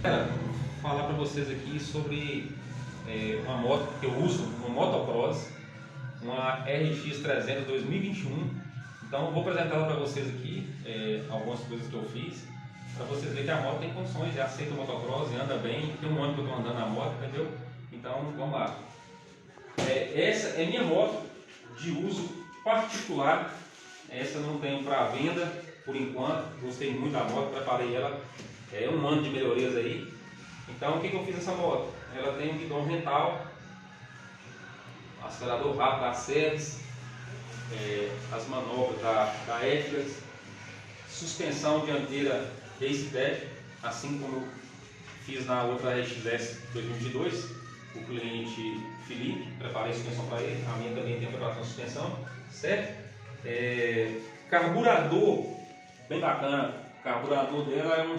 Vou falar para vocês aqui sobre uma moto que eu uso, uma motocross, uma RX 300 2021. Então vou apresentar ela para vocês aqui, algumas coisas que eu fiz, para vocês verem que a moto tem condições, já aceita o motocross e anda bem, tem um ano que eu estou andando na moto, entendeu? Então vamos lá. Essa é minha moto de uso particular, essa não tenho para venda por enquanto, gostei muito da moto, preparei ela, um ano de melhorias aí. Então o que eu fiz nessa moto? Ela tem um guidão rental, acelerador rápido da SES, as manobras da Etlas, suspensão dianteira Racetech, assim como eu fiz na outra RXS 2022, o cliente Felipe, preparei a suspensão para ele, a minha também tem preparação de suspensão, certo? Carburador, bem bacana, o carburador dela é um